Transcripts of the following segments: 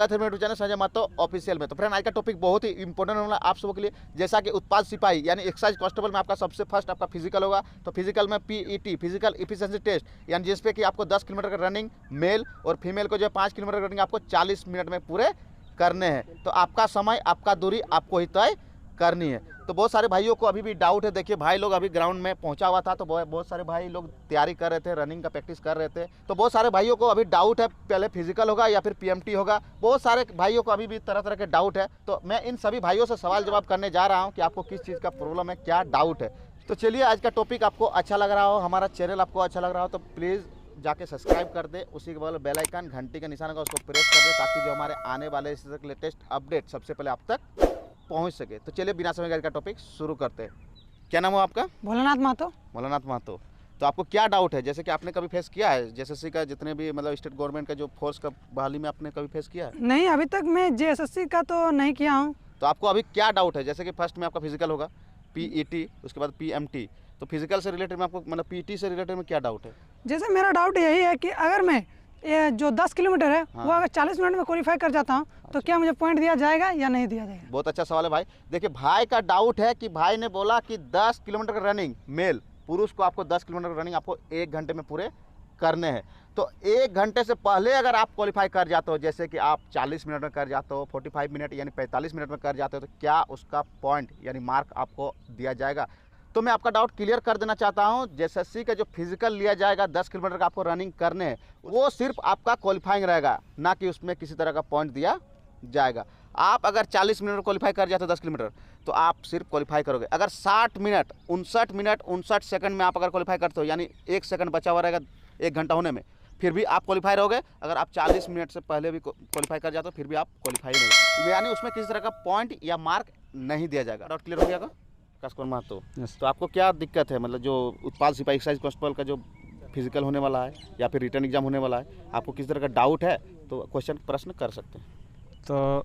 Channel Sanjay Mahato official में। तो friend आज का टॉपिक बहुत ही इंपॉर्टेंट होने वाला आप सबों के लिए, जैसा कि उत्पाद सिपाही यानी एक्साइज कांस्टेबल में आपका सबसे फर्स्ट आपका फिजिकल होगा। तो फिजिकल में पीईटी फिजिकल इफिशिएंसी टेस्ट, यानी जिसपे कि आपको 10 किलोमीटर का रनिंग मेल और फीमेल को जो 5 किलोमीटर का रनिंग आपको 40 मिनट में पूरे करने हैं। तो आपका समय आपका दूरी आपको ही तय करनी है। तो बहुत सारे भाइयों को अभी भी डाउट है। देखिए भाई लोग अभी ग्राउंड में पहुंचा हुआ था, तो बहुत सारे भाई लोग तैयारी कर रहे थे, रनिंग का प्रैक्टिस कर रहे थे। तो बहुत सारे भाइयों को अभी डाउट है, पहले फिजिकल होगा या फिर पीएमटी होगा। बहुत सारे भाइयों को अभी भी तरह तरह के डाउट है। तो मैं इन सभी भाइयों से सवाल जवाब करने जा रहा हूँ कि आपको किस चीज़ का प्रॉब्लम है, क्या डाउट है। तो चलिए आज का टॉपिक आपको अच्छा लग रहा हो, हमारा चैनल आपको अच्छा लग रहा हो तो प्लीज़ जाके सब्सक्राइब कर दे, उसी के बगल बेल आइकन घंटी का निशान का उसको प्रेस कर दे, ताकि जो हमारे आने वाले लेटेस्ट अपडेट सबसे पहले आप तक पहुंच सके। तो चलिए बिना समय का टॉपिक शुरू करते हैं। क्या नाम हो आपका? भोलानाथ महतो। भोलानाथ महतो। तो आपको क्या डाउट है, जैसे कि आपने कभी फेस किया है जेएसएससी का, जितने भी मतलब स्टेट गवर्नमेंट का जो फोर्स का बहाली में आपने कभी फेस किया है? नहीं, अभी तक मैं जेएसएससी का तो नहीं किया हूँ। तो आपको अभी क्या डाउट है? जैसे कि फर्स्ट में आपका फिजिकल होगा, पीईटी, उसके बाद पीएमटी। तो फिजिकल से रिलेटेड में आपको मतलब पीटी से रिलेटेड में क्या डाउट है? जैसे मेरा डाउट यही है कि अगर मैं ये जो 10 किलोमीटर है वो अगर 40 मिनट में क्वालिफाई कर जाता हूँ तो क्या मुझे पॉइंट दिया जाएगा या नहीं दिया जाएगा? बहुत अच्छा सवाल है भाई। देखिए भाई का डाउट है कि भाई ने बोला कि 10 किलोमीटर का रनिंग मेल पुरुष को आपको 10 किलोमीटर का रनिंग आपको 1 घंटे में पूरे करने हैं। तो 1 घंटे से पहले अगर आप क्वालिफाई कर जाते हो, जैसे कि आप 40 मिनट में कर जाते हो, 45 मिनट यानी 45 मिनट में कर जाते हो, तो क्या उसका पॉइंट यानी मार्क आपको दिया जाएगा? तो मैं आपका डाउट क्लियर कर देना चाहता हूं। जेएसएससी का जो फिजिकल लिया जाएगा 10 किलोमीटर का आपको रनिंग करने हैं, वो सिर्फ आपका क्वालिफाइंग रहेगा, ना कि उसमें किसी तरह का पॉइंट दिया जाएगा। आप अगर 40 मिनट में क्वालिफाई कर जाते हो 10 किलोमीटर तो आप सिर्फ क्वालिफाई करोगे। अगर 60 मिनट 59 सेकंड में आप अगर क्वालिफाई करते हो, यानी 1 सेकंड बचा हुआ रहेगा 1 घंटा होने में, फिर भी आप क्वालिफाई रहोगे। अगर आप 40 मिनट से पहले भी क्वालिफाई कर जाते हो फिर भी आप क्वालिफाई रहोगे, यानी उसमें किसी तरह का पॉइंट या मार्क नहीं दिया जाएगा। डाउट क्लियर हो गया? महतो, तो आपको क्या दिक्कत है, मतलब जो उत्पाद सिपाही एक्साइज कांस्टेबल का जो फिजिकल होने वाला है या फिर रिटर्न एग्जाम होने वाला है, आपको किस तरह का डाउट है तो क्वेश्चन प्रश्न कर सकते हैं। तो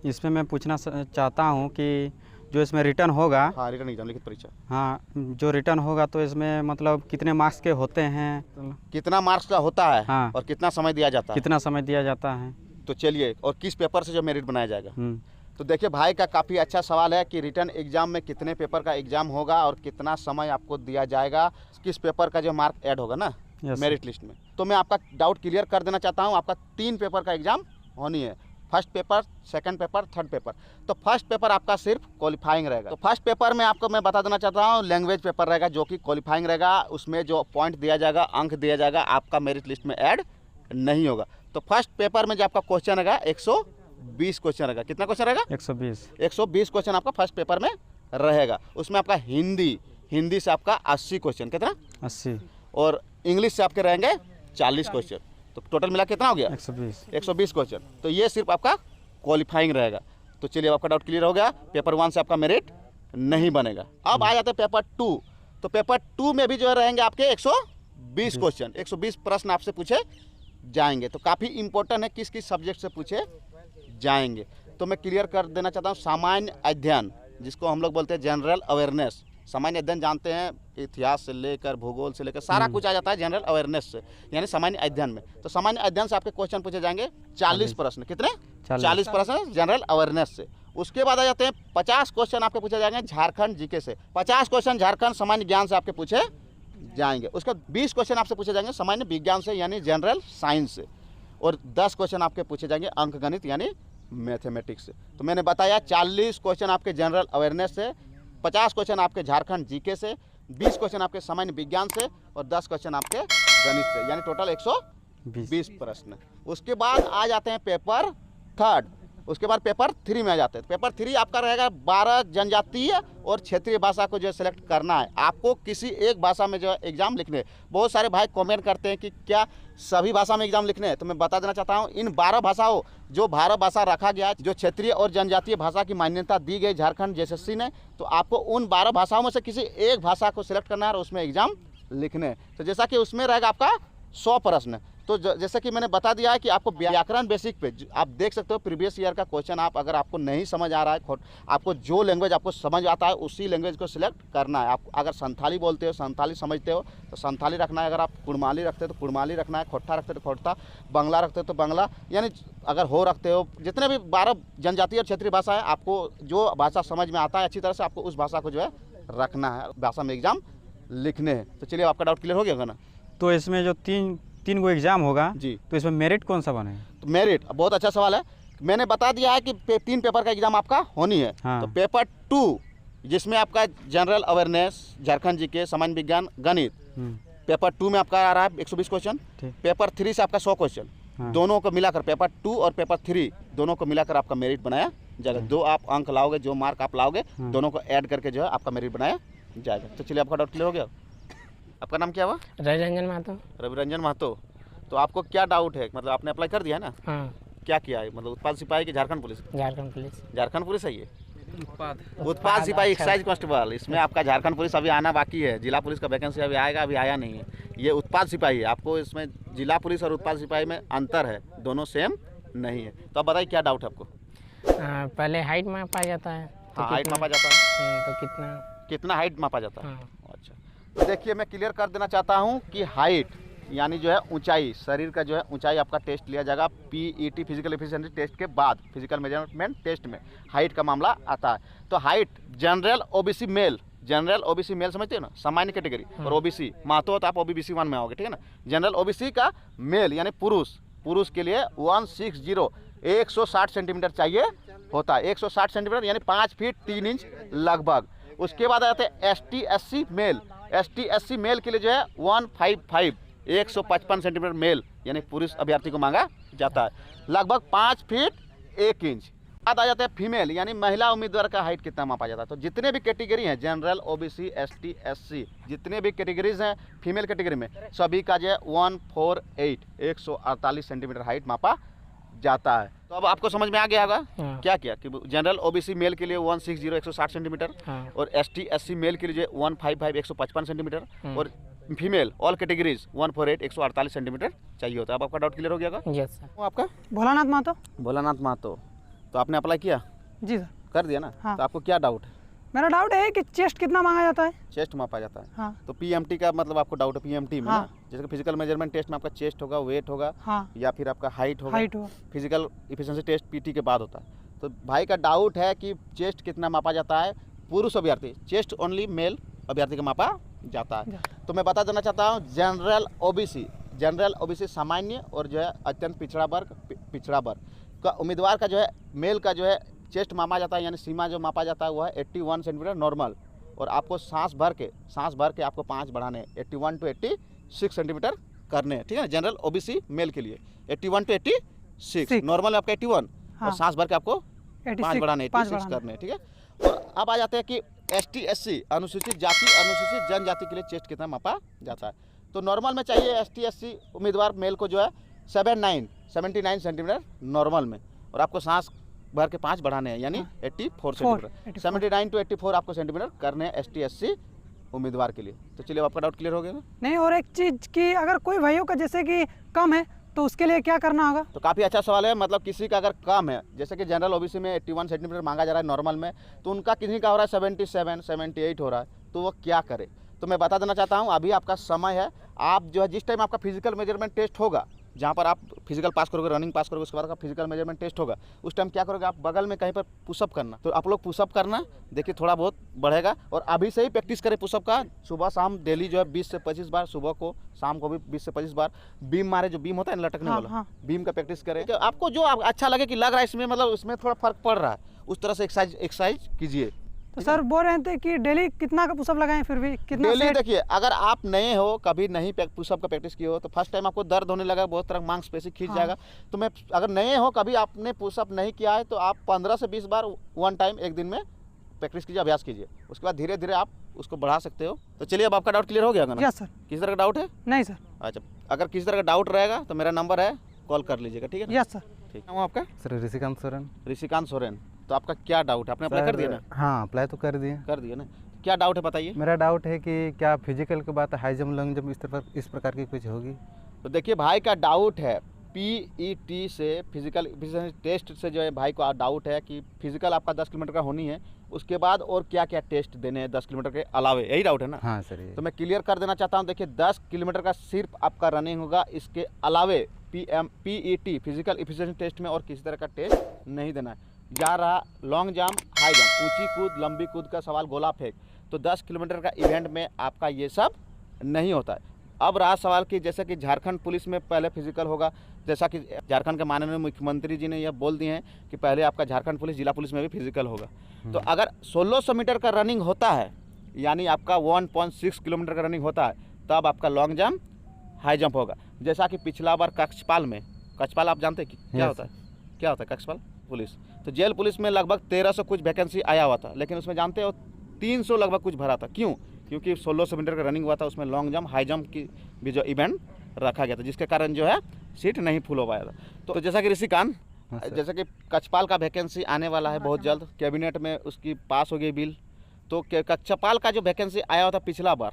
इसमें मैं पूछना चाहता हूँ कि जो इसमें रिटर्न होगा, हाँ रिटर्न एग्जाम लिखित परीक्षा, हाँ जो रिटर्न होगा तो इसमें मतलब कितने मार्क्स के होते हैं, कितना मार्क्स का होता है, हाँ, और कितना समय दिया जाता है, कितना समय दिया जाता है। तो चलिए, और किस पेपर से जो मेरिट बनाया जाएगा। तो देखिए भाई का काफ़ी अच्छा सवाल है कि रिटर्न एग्जाम में कितने पेपर का एग्जाम होगा और कितना समय आपको दिया जाएगा, किस पेपर का जो मार्क ऐड होगा ना मेरिट लिस्ट में। तो मैं आपका डाउट क्लियर कर देना चाहता हूं। आपका 3 पेपर का एग्जाम होनी है, first paper, second paper, third paper. तो फर्स्ट पेपर आपका सिर्फ क्वालिफाइंग रहेगा। तो फर्स्ट पेपर में आपको मैं बता देना चाहता हूँ लैंग्वेज पेपर रहेगा, जो कि क्वालिफाइंग रहेगा। उसमें जो पॉइंट दिया जाएगा, अंक दिया जाएगा, आपका मेरिट लिस्ट में ऐड नहीं होगा। तो फर्स्ट पेपर में जो आपका क्वेश्चन रहेगा 120 क्वेश्चन रहेगा। कितना क्वेश्चन रहेगा? 120 क्वेश्चन आपका फर्स्ट पेपर में रहेगा। उसमें आपका हिंदी से आपका 80 क्वेश्चन, कितना? 80, और इंग्लिश से आपके रहेंगे 40 क्वेश्चन। तो टोटल मिला कितना हो गया? 120 क्वेश्चन। तो ये सिर्फ आपका क्वालिफाइंग रहेगा। तो चलिए आपका डाउट क्लियर हो गया। पेपर 1 से आपका मेरिट नहीं बनेगा। अब आ जाते हैं पेपर 2। तो पेपर 2 में भी जो रहेंगे आपके 120 क्वेश्चन, 120 प्रश्न आपसे पूछे जाएंगे। तो काफ़ी इंपॉर्टेंट है किस किस सब्जेक्ट से पूछे जाएंगे। तो मैं क्लियर कर देना चाहता हूँ सामान्य अध्ययन, जिसको हम लोग बोलते हैं जनरल अवेयरनेस। सामान्य अध्ययन जानते हैं, इतिहास से लेकर भूगोल से लेकर सारा कुछ आ जाता है जनरल अवेयरनेस से, यानी सामान्य अध्ययन में। तो सामान्य अध्ययन से आपके क्वेश्चन पूछे जाएंगे 40 प्रश्न। कितने? 40 प्रश्न जनरल अवेयरनेस से। उसके बाद आ जाते हैं 50 क्वेश्चन आपके पूछे जाएंगे झारखंड जीके से। 50 क्वेश्चन झारखंड सामान्य ज्ञान से आपके पूछे जाएंगे। उसके बाद 20 क्वेश्चन आपसे पूछे जाएंगे सामान्य विज्ञान से, यानी जनरल साइंस से। और 10 क्वेश्चन आपके पूछे जाएंगे अंक गणित यानी मैथमेटिक्स से। तो मैंने बताया 40 क्वेश्चन आपके जनरल अवेयरनेस से, 50 क्वेश्चन आपके झारखंड जीके से, 20 क्वेश्चन आपके सामान्य विज्ञान से और 10 क्वेश्चन आपके गणित से, यानी टोटल 120 प्रश्न। उसके बाद आ जाते हैं पेपर 3। उसके बाद पेपर 3 में आ जाते हैं। पेपर 3 आपका रहेगा 12 जनजातीय और क्षेत्रीय भाषा को जो सेलेक्ट करना है। आपको किसी एक भाषा में जो एग्जाम लिखने हैं। बहुत सारे भाई कमेंट करते हैं कि क्या सभी भाषा में एग्जाम लिखने हैं। तो मैं बता देना चाहता हूं इन 12 भाषाओं जो 12 भाषा रखा गया, जो क्षेत्रीय और जनजातीय भाषा की मान्यता दी गई झारखंड जेएसएससी ने, तो आपको उन 12 भाषाओं में से किसी एक भाषा को सिलेक्ट करना है और उसमें एग्जाम लिखने हैं। तो जैसा कि उसमें रहेगा आपका 100 प्रश्न, तो जैसे कि मैंने बता दिया है कि आपको व्याकरण बेसिक पे आप देख सकते हो प्रीवियस ईयर का क्वेश्चन। आप अगर आपको नहीं समझ आ रहा है, आपको जो लैंग्वेज आपको समझ आता है उसी लैंग्वेज को सिलेक्ट करना है। आप अगर संथाली बोलते हो, संथाली समझते हो तो संथाली रखना है, अगर आप कुड़माली रखते हो तो कुड़माली रखना है, खोट्ठा रखते हो तो खोट्ठा, बांग्ला रखते हो तो बांग्ला, यानी अगर हो रखते हो जितने भी 12 जनजातीय और क्षेत्रीय भाषा है, आपको जो भाषा समझ में आता है अच्छी तरह से आपको उस भाषा को जो है रखना है, भाषा में एग्जाम लिखने हैं। तो चलिए आपका डाउट क्लियर हो गया होगा ना। तो इसमें जो तीन गो एग्ज़ाम होगा जी, तो इसमें मेरिट कौन सा बने? तो मेरिट बहुत अच्छा सवाल है। मैंने बता दिया है कि 3 पेपर का एग्जाम आपका होनी है। हाँ। तो पेपर 2 जिसमें आपका जनरल अवेयरनेस, झारखंड जीके, सामान्य विज्ञान, गणित, पेपर 2 में आपका आ रहा है 120 क्वेश्चन। पेपर 3 से आपका 100 क्वेश्चन। हाँ। दोनों को मिलाकर पेपर 2 और पेपर 3 दोनों को मिलाकर आपका मेरिट बनाया जाएगा। जो आप अंक लाओगे, जो मार्क आप लाओगे, दोनों को ऐड करके जो है आपका मेरिट बनाया जाएगा। तो चलिए आपका डाउट क्लियर हो गया। आपका नाम क्या हुआ? रविरंजन महतो। रविरंजन महतो। तो आपको क्या डाउट है? मतलब आपने अप्लाई कर दिया है ना? हाँ। क्या किया है? मतलब उत्पाद सिपाही की Jharkhand police? Jharkhand police. Jharkhand police है ये? उत्पाद सिपाही एक्साइज कांस्टेबल। इसमें आपका झारखंड पुलिस अभी आना बाकी है। जिला पुलिस का वैकेंसी अभी आएगा, अभी आया नहीं है। ये उत्पाद सिपाही है। आपको इसमें जिला पुलिस और उत्पाद सिपाही में अंतर है, दोनों सेम नहीं है। तो आप बताइए क्या डाउट है आपको? पहले हाइट मापा जाता है। हाँ, हाइट मापा जाता है। तो कितना हाइट मापा जाता है? हाँ। अच्छा, तो देखिए मैं क्लियर कर देना चाहता हूँ कि हाइट यानी जो है ऊंचाई, शरीर का जो है ऊंचाई आपका टेस्ट लिया जाएगा पीईटी फिजिकल एफिशिएंसी टेस्ट के बाद। फिजिकल मेजरमेंट टेस्ट में हाइट का मामला आता है। तो height general OBC male, general OBC male समझते हो ना, सामान्य कैटेगरी, और ओबीसी महतो तो आप ओबीसी 1 में आओगे, ठीक है ना। जनरल ओबीसी का मेल यानी पुरुष के लिए 160 सेंटीमीटर चाहिए होता है। 160 सेंटीमीटर यानी 5 फीट 3 इंच लगभग। उसके बाद आ जाते हैं एसटी एससी मेल के लिए जो है 155 सेंटीमीटर मेल यानी पुरुष अभ्यर्थी को मांगा जाता है, लगभग 5 फीट 1 इंच। बात आ जाता है फीमेल यानी महिला उम्मीदवार का हाइट कितना मापा जाता है। तो जितने भी कैटेगरी हैं, जनरल, ओबीसी, एसटी, एससी, जितने भी कैटेगरीज हैं फीमेल कैटेगरी में, सभी का जो है 148 सेंटीमीटर हाइट मापा जाता है। तो अब आपको समझ में आ गया होगा क्या किया कि जनरल ओबीसी मेल के लिए 160 सेंटीमीटर, और एसटी एससी मेल के लिए 155 सेंटीमीटर, और फीमेल ऑल कैटेगरीज 148 सेंटीमीटर चाहिए होता है। अब आपका डाउट क्लियर हो गया होगा? Yes sir. वो आपका भोलानाथ महतो। भोलानाथ महतो। तो आपने अप्लाई किया? जी सर। कर दिया ना? हाँ। तो आपको क्या डाउट है? मेरा डाउट है कि चेस्ट कितना मांगा जाता है? चेस्ट मापा जाता है। हाँ। तो पीएमटी का मतलब आपको डाउट है पीएमटी में? हाँ। ना, जैसे फिजिकल मेजरमेंट टेस्ट में आपका चेस्ट होगा, वेट होगा, हाँ। या फिर आपका हाइट होगा। फिजिकल एफिशिएंसी टेस्ट पीटी के बाद होता है। तो भाई का डाउट है कि चेस्ट कितना मापा जाता है पुरुष अभ्यर्थी, चेस्ट ओनली मेल अभ्यर्थी का मापा जाता है। तो मैं बता देना चाहता हूँ जनरल ओबीसी सामान्य और जो है अत्यंत पिछड़ा वर्ग का उम्मीदवार का जो है मेल का जो है चेस्ट मापा जाता है, यानी सीमा जो मापा जाता है वह है 81 सेंटीमीटर नॉर्मल, और आपको सांस भर के आपको 5 बढ़ाने, 81 to 86 सेंटीमीटर करने हैं, ठीक है। जनरल ओबीसी मेल के लिए 81 to 86, नॉर्मल आपका 81, और सांस भर के आपको 5 बढ़ाने 86 करने, ठीक है। और अब आ जाते हैं कि एसटी एससी अनुसूचित जाति अनुसूचित जनजाति के लिए चेस्ट कितना मापा जाता है। तो नॉर्मल में चाहिए एसटी एससी उम्मीदवार मेल को जो है 79 सेंटीमीटर नॉर्मल में, और आपको सांस भर के 5 बढ़ाने हैं यानी 84 सेंटीमीटर। 79 to 84 आपको सेंटीमीटर करने हैं एसटी एससी उम्मीदवार के लिए। तो चलिए आपका डाउट क्लियर हो गया ना? नहीं, और एक चीज़ कि अगर कोई भाइयों का जैसे कि कम है तो उसके लिए क्या करना होगा? तो काफ़ी अच्छा सवाल है। मतलब किसी का अगर कम है, जैसे कि जनरल ओबीसी में 81 सेंटीमीटर मांगा जा रहा है नॉर्मल में, तो उनका किसी का हो रहा है 77 78 हो रहा है, तो वो क्या करे? तो मैं बता देना चाहता हूँ अभी आपका समय है। आप जो है जिस टाइम आपका फिजिकल मेजरमेंट टेस्ट होगा, जहाँ पर आप फिजिकल पास करोगे, रनिंग पास करोगे, उसके बाद आपका फिजिकल मेजरमेंट टेस्ट होगा, उस टाइम क्या करोगे आप बगल में कहीं पर पुशअप करना। तो आप लोग पुशअप करना, देखिए थोड़ा बहुत बढ़ेगा, और अभी से ही प्रैक्टिस करें पुशअप का। सुबह शाम डेली जो है 20 से 25 बार, सुबह को शाम को भी 20 से 25 बार बीम मारे, जो बीम होता है ना लटकने वाला, बीम का प्रैक्टिस करें। तो आपको जो अच्छा लगे कि लग रहा है इसमें मतलब इसमें थोड़ा फर्क पड़ रहा है, उस तरह से एक्सरसाइज कीजिए। तो सर बोल रहे थे कि डेली कितना का पुशअप लगाएं, फिर भी कितना डेली? देखिए अगर आप नए हो, कभी नहीं पुशअप का प्रैक्टिस किए हो, तो फर्स्ट टाइम आपको दर्द होने लगा, बहुत तरह मांसपेशी खींच जाएगा। तो मैं अगर नए हो, कभी आपने पुशअप नहीं किया है, तो आप 15 से 20 बार 1 टाइम एक दिन में प्रैक्टिस कीजिए, अभ्यास कीजिए। उसके बाद धीरे धीरे आप उसको बढ़ा सकते हो। तो चलिए अब आपका डाउट क्लियर हो गया ना? Yes sir. किसी तरह का डाउट है? नहीं सर। अच्छा, अगर किसी तरह का डाउट रहेगा तो मेरा नंबर है, कॉल कर लीजिएगा, ठीक है? Yes sir. ठीक है। आपका सर ऋषिकांत सोरेन। तो आपका क्या डाउट है? आपने अप्लाई कर दिया ना? हाँ, अप्लाई तो कर दिए। कर दिया ना? क्या डाउट है बताइए। मेरा डाउट है कि क्या फिजिकल के बाद हाई जंप, लॉन्ग जंप इस प्रकार की कुछ होगी? तो देखिए भाई का डाउट है पीईटी से, फिजिकल एफिशिएंसी टेस्ट से जो है भाई को डाउट है कि फिजिकल आपका 10 किलोमीटर का होनी है, उसके बाद और क्या क्या टेस्ट देने हैं 10 किलोमीटर के अलावे, यही डाउट है ना? हाँ सर ये। तो मैं क्लियर कर देना चाहता हूँ। देखिए 10 किलोमीटर का सिर्फ आपका रनिंग होगा, इसके अलावे पीईटी फिजिकल एफिशिएंसी टेस्ट में और किसी तरह का टेस्ट नहीं देना है। जा रहा लॉन्ग जंप, हाई जंप, ऊंची कूद, लंबी कूद का सवाल, गोला फेंक, तो 10 किलोमीटर का इवेंट में आपका ये सब नहीं होता है। अब रहा सवाल कि जैसे कि झारखंड पुलिस में पहले फिजिकल होगा, जैसा कि झारखंड के माननीय मुख्यमंत्री जी ने यह बोल दिए हैं कि पहले आपका झारखंड पुलिस जिला पुलिस में भी फिजिकल होगा। तो अगर 1600 मीटर का रनिंग होता है, यानी आपका 1.6 किलोमीटर का रनिंग होता है, तब आपका लॉन्ग जंप, हाई जंप होगा। जैसा कि पिछला बार कक्षपाल में, कक्षपाल आप जानते हैं कि क्या होता है? क्या होता है कक्षपाल पुलिस? तो जेल पुलिस में लगभग 1300 कुछ वैकेंसी आया हुआ था, लेकिन उसमें जानते हो 300 लगभग कुछ भरा था। क्यों? क्योंकि 1600 मीटर का रनिंग हुआ था, उसमें लॉन्ग जंप, हाई जंप की भी जो इवेंट रखा गया था, जिसके कारण जो है सीट नहीं फुल हो पाया था। तो जैसा कि ऋषिकांत, जैसा कि कक्षपाल का वैकेंसी आने वाला है बहुत जल्द, कैबिनेट में उसकी पास हो गई बिल। तो कक्षपाल का जो वैकेंसी आया हुआ था पिछला बार,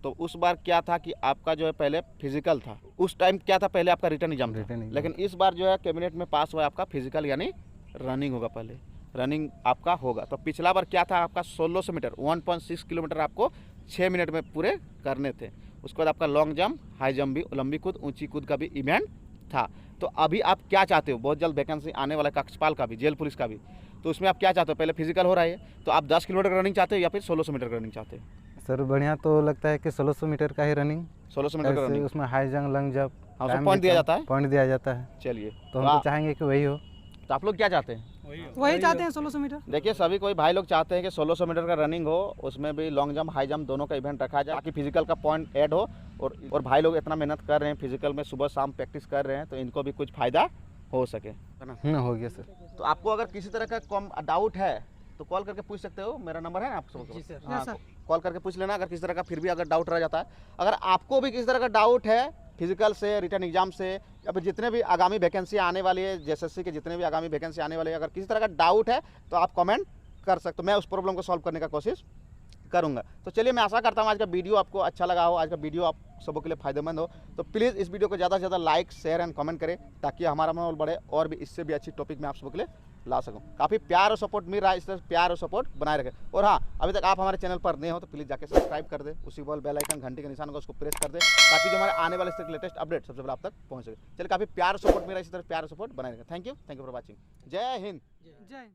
तो उस बार क्या था कि आपका जो है पहले फिजिकल था, उस टाइम क्या था पहले आपका रिटर्न एग्जाम था, लेकिन इस बार जो है कैबिनेट में पास हुआ आपका फिजिकल यानी रनिंग होगा, पहले रनिंग आपका होगा। तो पिछला बार क्या था आपका 1600 मीटर 1.6 किलोमीटर आपको 6 मिनट में पूरे करने थे। उसके बाद आपका लॉन्ग जंप, हाई जंप भी, लंबी कूद, ऊंची कूद का भी इवेंट था। तो अभी आप क्या चाहते हो? बहुत जल्द वैकेंसी आने वाला है कक्षपाल का भी, जेल पुलिस का भी, तो उसमें आप क्या चाहते हो? पहले फिजिकल हो रहा है, तो आप 10 किलोमीटर रनिंग चाहते हो या फिर 1600 मीटर रनिंग चाहते हो? सर बढ़िया तो लगता है कि 1600 मीटर का ही रनिंग, 1600 मीटर का रनिंग, उसमें हाई जंप, लॉन्ग जंप, उसमें पॉइंट दिया जाता है। पॉइंट दिया जाता है। चलिए, तो हम तो चाहेंगे कि वही हो। तो आप लोग क्या चाहते हैं? वही चाहते हैं 1600 मीटर। देखिए सभी कोई भाई लोग चाहते हैं कि 1600 मीटर का रनिंग हो, उसमें भी लॉन्ग जंप, हाई जंप दोनों का इवेंट रखा जाए, ताकि फिजिकल का पॉइंट ऐड हो। और भाई लोग इतना मेहनत कर रहे हैं, फिजिकल में सुबह शाम प्रैक्टिस कर रहे हैं, तो इनको भी कुछ फ़ायदा हो सके, है ना? हो गया सर। तो आपको अगर किसी तरह का डाउट है तो कॉल करके पूछ सकते हो, मेरा नंबर है ना आपको? जी सर। हाँ, यस सर। कॉल करके पूछ लेना अगर किसी तरह का फिर भी अगर डाउट रह जाता है। अगर आपको भी किसी तरह का डाउट है फिजिकल से, रिटर्न एग्जाम से, या फिर जितने भी आगामी वैकेंसी आने वाली है, जेएसएससी के जितने भी आगामी वैकेंसी आने वाली है, अगर किसी तरह का डाउट है तो आप कमेंट कर सकते हो, मैं उस प्रॉब्लम को सॉल्व करने का कोशिश करूंगा। तो चलिए, मैं आशा करता हूँ आज का वीडियो आपको अच्छा लगा हो, आज का वीडियो आप सबों के लिए फायदेमंद हो। तो प्लीज़ इस वीडियो को ज़्यादा से ज़्यादा लाइक, शेयर एंड कमेंट करें, ताकि हमारा मनोबल बढ़े और भी इससे भी अच्छी टॉपिक मैं आप सबों के लिए ला सकूं। काफ़ी प्यार और सपोर्ट मिल रहा है, इस तरह प्यार और सपोर्ट बनाए रखें। और हाँ, अभी तक आप हमारे चैनल पर नए हो तो प्लीज़ जाके सब्सक्राइब कर दे, उसी बॉल बेल आइकन घंटे के निशान को उसको प्रेस कर दे, ताकि जो हमारे आने वाले से लेटेस्ट अपडेट सबसे पहले आप तक पहुँच सके। चलिए, काफ़ी प्यार और सपोर्ट मिल रहा है, इसी तरह प्यार और सपोर्ट बनाए रखें। Thank you for watching. जय हिंद। जय हिंद।